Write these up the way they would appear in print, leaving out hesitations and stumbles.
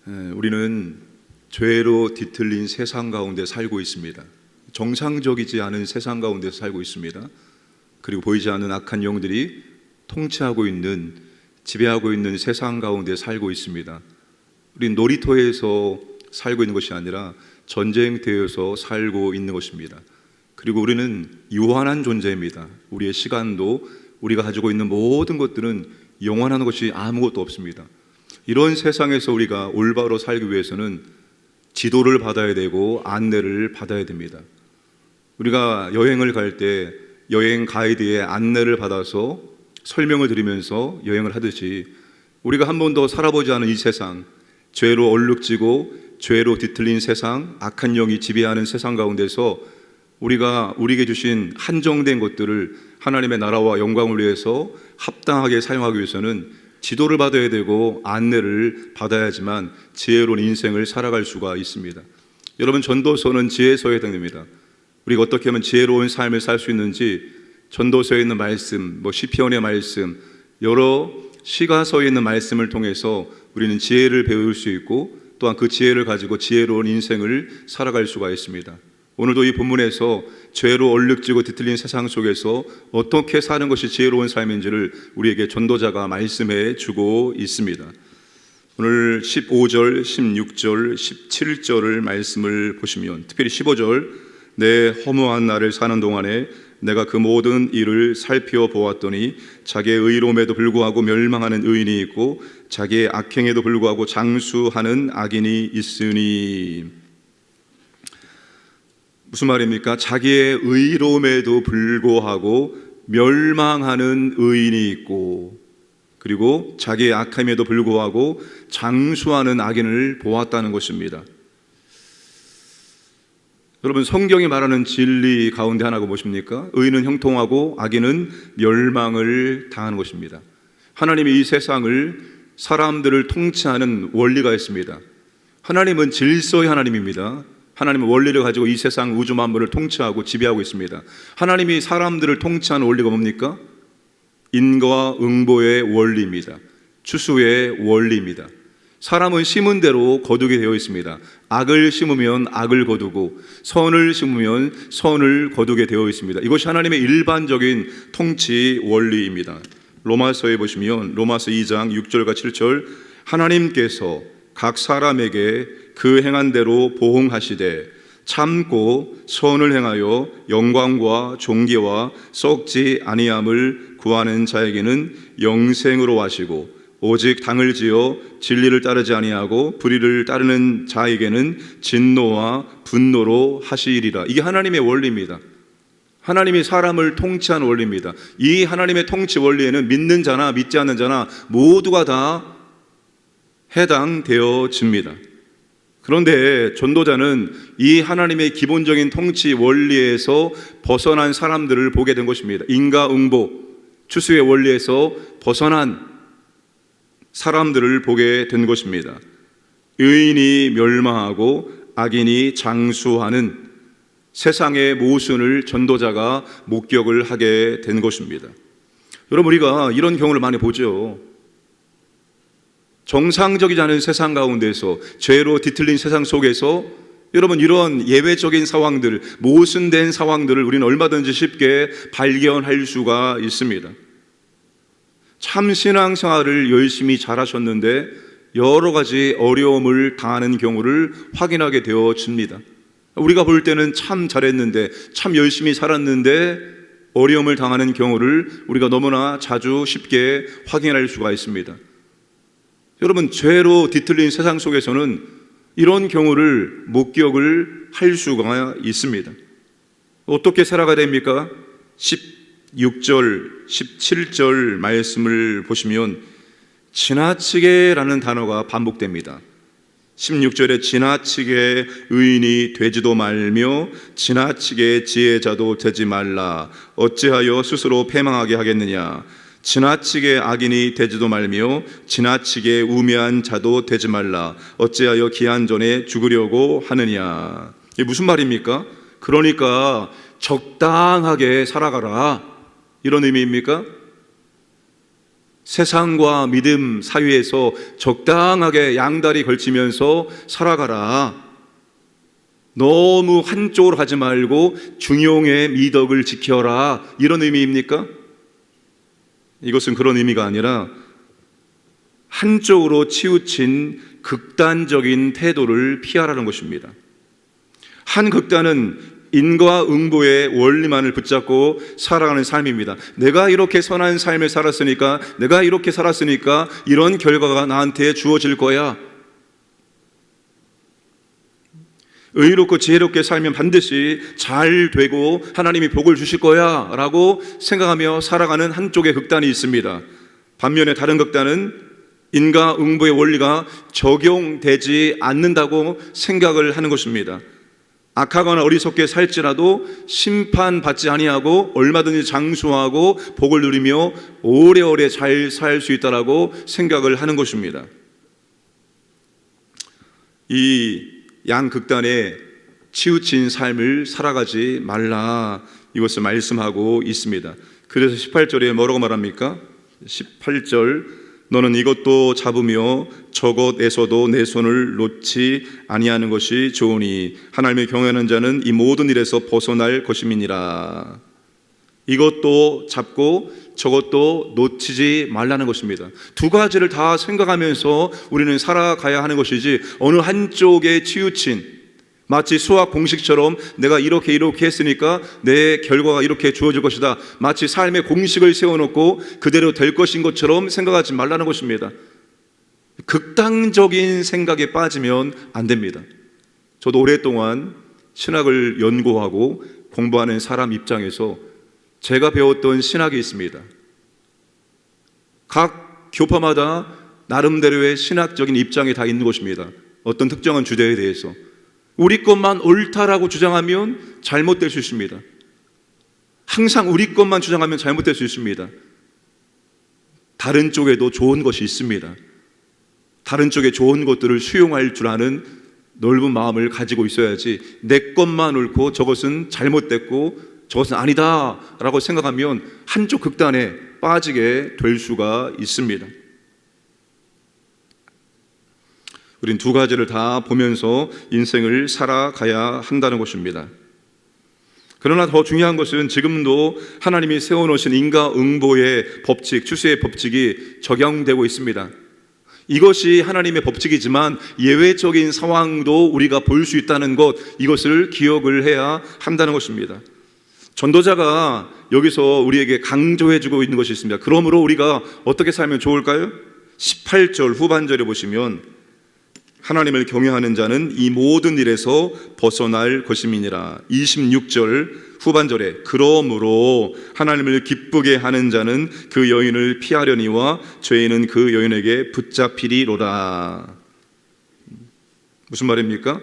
우리는 죄로 뒤틀린 세상 가운데 살고 있습니다. 정상적이지 않은 세상 가운데 살고 있습니다. 그리고 보이지 않는 악한 영들이 통치하고 있는, 지배하고 있는 세상 가운데 살고 있습니다. 우리는 놀이터에서 살고 있는 것이 아니라 전쟁터에서 살고 있는 것입니다. 그리고 우리는 유한한 존재입니다. 우리의 시간도, 우리가 가지고 있는 모든 것들은 영원한 것이 아무것도 없습니다. 이런 세상에서 우리가 올바로 살기 위해서는 지도를 받아야 되고 안내를 받아야 됩니다. 우리가 여행을 갈 때 여행 가이드의 안내를 받아서 설명을 들으면서 여행을 하듯이, 우리가 한 번도 살아보지 않은 이 세상, 죄로 얼룩지고 죄로 뒤틀린 세상, 악한 영이 지배하는 세상 가운데서 우리가 우리에게 주신 한정된 것들을 하나님의 나라와 영광을 위해서 합당하게 사용하기 위해서는 지도를 받아야 되고 안내를 받아야지만 지혜로운 인생을 살아갈 수가 있습니다. 여러분, 전도서는 지혜서에 해당됩니다. 우리가 어떻게 하면 지혜로운 삶을 살 수 있는지 전도서에 있는 말씀, 시편의 말씀, 여러 시가서에 있는 말씀을 통해서 우리는 지혜를 배울 수 있고, 또한 그 지혜를 가지고 지혜로운 인생을 살아갈 수가 있습니다. 오늘도 이 본문에서 죄로 얼룩지고 뒤틀린 세상 속에서 어떻게 사는 것이 지혜로운 삶인지를 우리에게 전도자가 말씀해 주고 있습니다. 오늘 15절, 16절, 17절을 말씀을 보시면, 특별히 15절, 내 허무한 날을 사는 동안에 내가 그 모든 일을 살펴보았더니 자기의 의로움에도 불구하고 멸망하는 의인이 있고 자기의 악행에도 불구하고 장수하는 악인이 있으니. 무슨 말입니까? 자기의 의로움에도 불구하고 멸망하는 의인이 있고, 그리고 자기의 악함에도 불구하고 장수하는 악인을 보았다는 것입니다. 여러분, 성경이 말하는 진리 가운데 하나가 무엇입니까? 의인은 형통하고 악인은 멸망을 당하는 것입니다. 하나님이 이 세상을, 사람들을 통치하는 원리가 있습니다. 하나님은 질서의 하나님입니다. 하나님은 원리를 가지고 이 세상 우주 만물을 통치하고 지배하고 있습니다. 하나님이 사람들을 통치하는 원리가 뭡니까? 인과 응보의 원리입니다. 추수의 원리입니다. 사람은 심은 대로 거두게 되어 있습니다. 악을 심으면 악을 거두고 선을 심으면 선을 거두게 되어 있습니다. 이것이 하나님의 일반적인 통치 원리입니다. 로마서에 보시면 로마서 2장 6절과 7절, 하나님께서 각 사람에게 그 행한 대로 보응하시되 참고 선을 행하여 영광과 존귀와 썩지 아니함을 구하는 자에게는 영생으로 하시고, 오직 당을 지어 진리를 따르지 아니하고 불의를 따르는 자에게는 진노와 분노로 하시리라. 이게 하나님의 원리입니다. 하나님이 사람을 통치하는 원리입니다. 이 하나님의 통치 원리에는 믿는 자나 믿지 않는 자나 모두가 다 해당되어집니다. 그런데 전도자는 이 하나님의 기본적인 통치 원리에서 벗어난 사람들을 보게 된 것입니다. 인과응보, 추수의 원리에서 벗어난 사람들을 보게 된 것입니다. 의인이 멸망하고 악인이 장수하는 세상의 모순을 전도자가 목격을 하게 된 것입니다. 여러분, 우리가 이런 경우를 많이 보죠. 정상적이지 않은 세상 가운데서, 죄로 뒤틀린 세상 속에서 여러분, 이런 예외적인 상황들, 모순된 상황들을 우리는 얼마든지 쉽게 발견할 수가 있습니다. 참 신앙생활을 열심히 잘하셨는데 여러 가지 어려움을 당하는 경우를 확인하게 되어집니다. 우리가 볼 때는 참 잘했는데, 참 열심히 살았는데 어려움을 당하는 경우를 우리가 너무나 자주 쉽게 확인할 수가 있습니다. 여러분, 죄로 뒤틀린 세상 속에서는 이런 경우를 목격을 할 수가 있습니다. 어떻게 살아가야 됩니까? 16절, 17절 말씀을 보시면 지나치게라는 단어가 반복됩니다. 16절에 지나치게 의인이 되지도 말며 지나치게 지혜자도 되지 말라. 어찌하여 스스로 패망하게 하겠느냐. 지나치게 악인이 되지도 말며 지나치게 우매한 자도 되지 말라. 어찌하여 기한 전에 죽으려고 하느냐. 이게 무슨 말입니까? 그러니까 적당하게 살아가라, 이런 의미입니까? 세상과 믿음 사이에서 적당하게 양다리 걸치면서 살아가라. 너무 한쪽으로 하지 말고 중용의 미덕을 지켜라. 이런 의미입니까? 이것은 그런 의미가 아니라 한쪽으로 치우친 극단적인 태도를 피하라는 것입니다. 한 극단은 인과응보의 원리만을 붙잡고 살아가는 삶입니다. 내가 이렇게 선한 삶을 살았으니까, 내가 이렇게 살았으니까 이런 결과가 나한테 주어질 거야. 의롭고 지혜롭게 살면 반드시 잘 되고 하나님이 복을 주실 거야 라고 생각하며 살아가는 한쪽의 극단이 있습니다. 반면에 다른 극단은 인과응보의 원리가 적용되지 않는다고 생각을 하는 것입니다. 악하거나 어리석게 살지라도 심판받지 아니하고 얼마든지 장수하고 복을 누리며 오래오래 잘 살 수 있다라고 생각을 하는 것입니다. 이 양극단에 치우친 삶을 살아가지 말라, 이것을 말씀하고 있습니다. 그래서 18절에 뭐라고 말합니까? 18절, 너는 이것도 잡으며 저것에서도 내 손을 놓지 아니하는 것이 좋으니 하나님을 경외하는 자는 이 모든 일에서 벗어날 것임이니라. 이것도 잡고 저것도 놓치지 말라는 것입니다. 두 가지를 다 생각하면서 우리는 살아가야 하는 것이지, 어느 한쪽에 치우친, 마치 수학 공식처럼 내가 이렇게 했으니까 내 결과가 이렇게 주어질 것이다, 마치 삶의 공식을 세워놓고 그대로 될 것인 것처럼 생각하지 말라는 것입니다. 극단적인 생각에 빠지면 안 됩니다. 저도 오랫동안 신학을 연구하고 공부하는 사람 입장에서 제가 배웠던 신학이 있습니다. 각 교파마다 나름대로의 신학적인 입장이 다 있는 것입니다. 어떤 특정한 주제에 대해서 우리 것만 옳다라고 주장하면 잘못될 수 있습니다. 항상 우리 것만 주장하면 잘못될 수 있습니다. 다른 쪽에도 좋은 것이 있습니다. 다른 쪽에 좋은 것들을 수용할 줄 아는 넓은 마음을 가지고 있어야지, 내 것만 옳고 저것은 잘못됐고 저것은 아니다 라고 생각하면 한쪽 극단에 빠지게 될 수가 있습니다. 우린 두 가지를 다 보면서 인생을 살아가야 한다는 것입니다. 그러나 더 중요한 것은 지금도 하나님이 세워놓으신 인과응보의 법칙, 추수의 법칙이 적용되고 있습니다. 이것이 하나님의 법칙이지만 예외적인 상황도 우리가 볼 수 있다는 것, 이것을 기억을 해야 한다는 것입니다. 전도자가 여기서 우리에게 강조해주고 있는 것이 있습니다. 그러므로 우리가 어떻게 살면 좋을까요? 18절 후반절에 보시면 하나님을 경외하는 자는 이 모든 일에서 벗어날 것임이니라. 26절 후반절에 그러므로 하나님을 기쁘게 하는 자는 그 여인을 피하려니와 죄인은 그 여인에게 붙잡히리로다. 무슨 말입니까?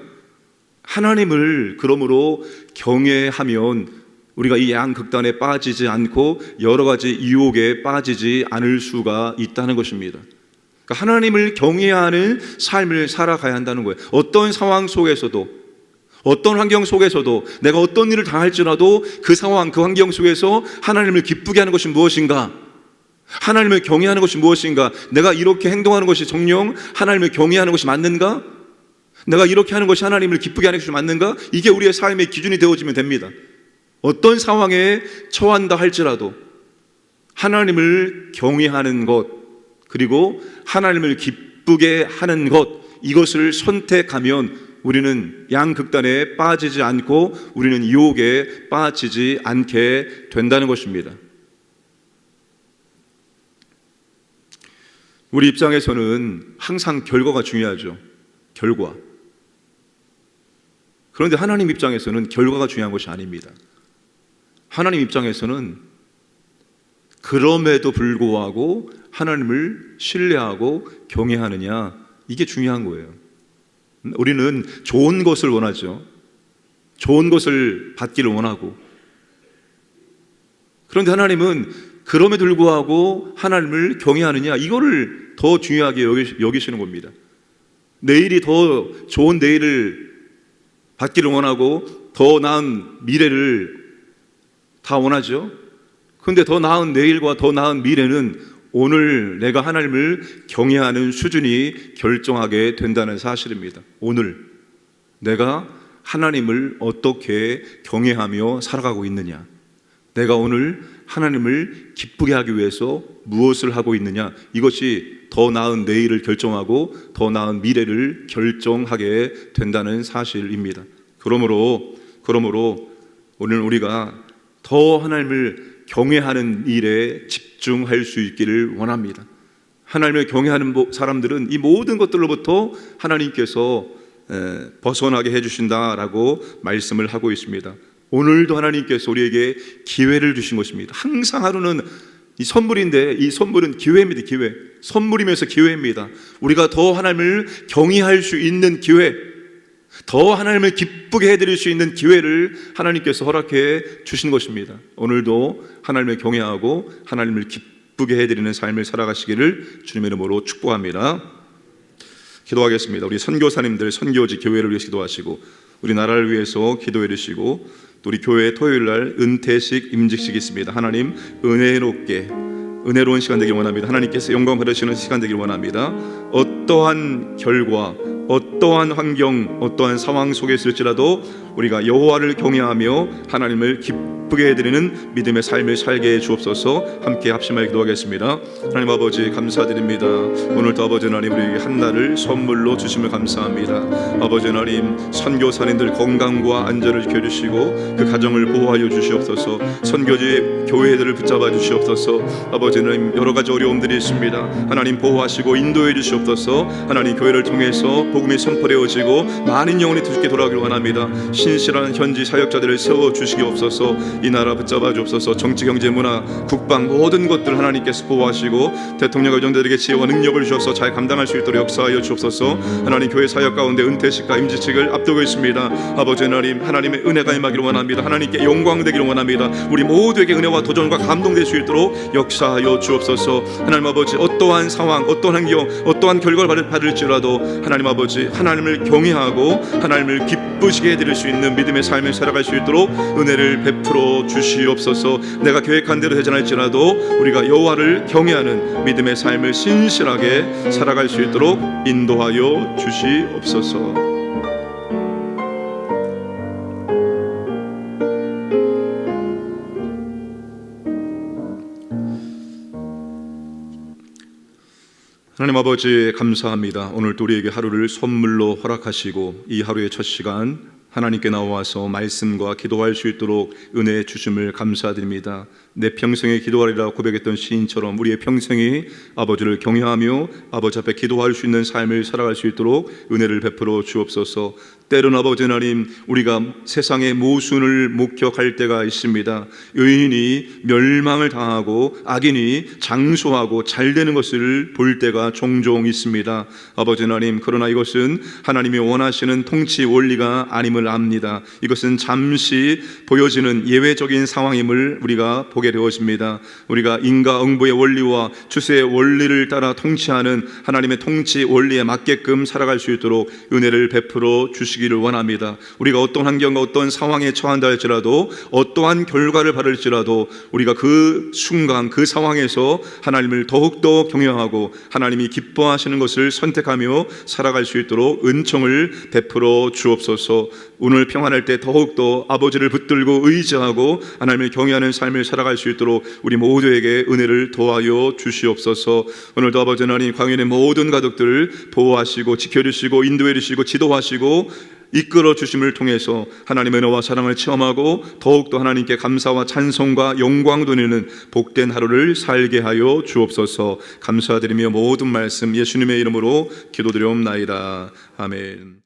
하나님을 그러므로 경외하면 우리가 이 양극단에 빠지지 않고 여러 가지 유혹에 빠지지 않을 수가 있다는 것입니다. 하나님을 경외하는 삶을 살아가야 한다는 거예요. 어떤 상황 속에서도, 어떤 환경 속에서도, 내가 어떤 일을 당할지라도 그 상황, 그 환경 속에서 하나님을 기쁘게 하는 것이 무엇인가? 하나님을 경외하는 것이 무엇인가? 내가 이렇게 행동하는 것이 정녕 하나님을 경외하는 것이 맞는가? 내가 이렇게 하는 것이 하나님을 기쁘게 하는 것이 맞는가? 이게 우리의 삶의 기준이 되어지면 됩니다. 어떤 상황에 처한다 할지라도 하나님을 경외하는 것, 그리고 하나님을 기쁘게 하는 것, 이것을 선택하면 우리는 양극단에 빠지지 않고 우리는 유혹에 빠지지 않게 된다는 것입니다. 우리 입장에서는 항상 결과가 중요하죠. 결과. 그런데 하나님 입장에서는 결과가 중요한 것이 아닙니다. 하나님 입장에서는 그럼에도 불구하고 하나님을 신뢰하고 경외하느냐, 이게 중요한 거예요. 우리는 좋은 것을 원하죠. 좋은 것을 받기를 원하고. 그런데 하나님은 그럼에도 불구하고 하나님을 경외하느냐, 이거를 더 중요하게 여기시는 겁니다. 내일이 더 좋은 내일을 받기를 원하고 더 나은 미래를 다 원하죠. 그런데 더 나은 내일과 더 나은 미래는 오늘 내가 하나님을 경외하는 수준이 결정하게 된다는 사실입니다. 오늘 내가 하나님을 어떻게 경외하며 살아가고 있느냐, 내가 오늘 하나님을 기쁘게 하기 위해서 무엇을 하고 있느냐, 이것이 더 나은 내일을 결정하고 더 나은 미래를 결정하게 된다는 사실입니다. 그러므로 오늘 우리가 더 하나님을 경외하는 일에 집중할 수 있기를 원합니다. 하나님을 경외하는 사람들은 이 모든 것들로부터 하나님께서 벗어나게 해주신다라고 말씀을 하고 있습니다. 오늘도 하나님께서 우리에게 기회를 주신 것입니다. 항상 하루는 이 선물인데, 이 선물은 기회입니다. 기회. 선물이면서 기회입니다. 우리가 더 하나님을 경외할 수 있는 기회, 더 하나님을 기쁘게 해드릴 수 있는 기회를 하나님께서 허락해 주신 것입니다. 오늘도 하나님을 경외하고 하나님을 기쁘게 해드리는 삶을 살아가시기를 주님의 이름으로 축복합니다. 기도하겠습니다. 우리 선교사님들, 선교지 교회를 위해서 기도하시고, 우리 나라를 위해서 기도해 주시고, 또 우리 교회 토요일 날 은퇴식, 임직식이 있습니다. 하나님 은혜로운 시간 되길 원합니다. 하나님께서 영광 받으시는 시간 되길 원합니다. 어떠한 결과, 어떠한 환경, 어떠한 상황 속에 있을지라도 우리가 여호와를 경외하며 하나님을 기쁘게 해드리는 믿음의 삶을 살게 해 주옵소서. 함께 합심하여 기도하겠습니다. 하나님 아버지 감사드립니다. 오늘도 아버지 하나님 우리에게 한 날을 선물로 주심을 감사합니다. 아버지 하나님 선교사님들 건강과 안전을 지켜주시고 그 가정을 보호하여 주시옵소서. 선교지 교회들을 붙잡아 주시옵소서. 아버지 하나님 여러 가지 어려움들이 있습니다. 하나님 보호하시고 인도해 주시옵소서. 하나님 교회를 통해서 복음이 선포되어지고 많은 영혼이 주께 돌아오기를 원합니다. 신실한 현지 사역자들을 세워주시옵소서. 이 나라 붙잡아 주옵소서. 정치, 경제, 문화, 국방 모든 것들 하나님께서 보호하시고 대통령 의정들에게 지혜와 능력을 주셔서 잘 감당할 수 있도록 역사하여 주옵소서. 하나님 교회 사역 가운데 은퇴식과 임직식을 앞두고 있습니다. 아버지 하나님 하나님의 은혜가 임하기를 원합니다. 하나님께 영광 되기를 원합니다. 우리 모두에게 은혜와 도전과 감동될 수 있도록 역사하여 주옵소서. 하나님 아버지 어떠한 상황, 어떠한 환경, 어떠한 결과를 받을지라도 하나님 아버지 하나님을 경외하고 하나님을 기쁘시게 해드릴 수 있는 믿음의 삶을 살아갈 수 있도록 은혜를 베풀어 주시옵소서. 내가 계획한 대로 되지 않을지라도 우리가 여호와를 경외하는 믿음의 삶을 신실하게 살아갈 수 있도록 인도하여 주시옵소서. 하나님 아버지 감사합니다. 오늘도 우리에게 하루를 선물로 허락하시고 이 하루의 첫 시간 하나님께 나와서 말씀과 기도할 수 있도록 은혜 주심을 감사드립니다. 내 평생에 기도하리라 고백했던 시인처럼 우리의 평생이 아버지를 경외하며 아버지 앞에 기도할 수 있는 삶을 살아갈 수 있도록 은혜를 베풀어 주옵소서. 때론 아버지 하나님 우리가 세상의 모순을 목격할 때가 있습니다. 의인이 멸망을 당하고 악인이 장수하고 잘되는 것을 볼 때가 종종 있습니다. 아버지 하나님 그러나 이것은 하나님이 원하시는 통치 원리가 아님을 압니다. 이것은 잠시 보여지는 예외적인 상황임을 우리가 보게 되었습니다. 우리가 인과응보의 원리와 추세의 원리를 따라 통치하는 하나님의 통치 원리에 맞게끔 살아갈 수 있도록 은혜를 베풀어 주시기를 원합니다. 우리가 어떤 환경과 어떤 상황에 처한다 할지라도 어떠한 결과를 받을지라도 우리가 그 순간 그 상황에서 하나님을 더욱더 경외하고 하나님이 기뻐하시는 것을 선택하며 살아갈 수 있도록 은총을 베풀어 주옵소서. 오늘 평안할 때 더욱더 아버지를 붙들고 의지하고 하나님을 경외하는 삶을 살아갈 수 있도록 우리 모두에게 은혜를 도와여 주시옵소서. 오늘도 아버지 하나님 광연의 모든 가족들을 보호하시고 지켜주시고 인도해 주시고 지도하시고 이끌어 주심을 통해서 하나님의 은혜와 사랑을 체험하고 더욱더 하나님께 감사와 찬송과 영광 돌리는 복된 하루를 살게 하여 주옵소서. 감사드리며 모든 말씀 예수님의 이름으로 기도드리옵나이다. 아멘.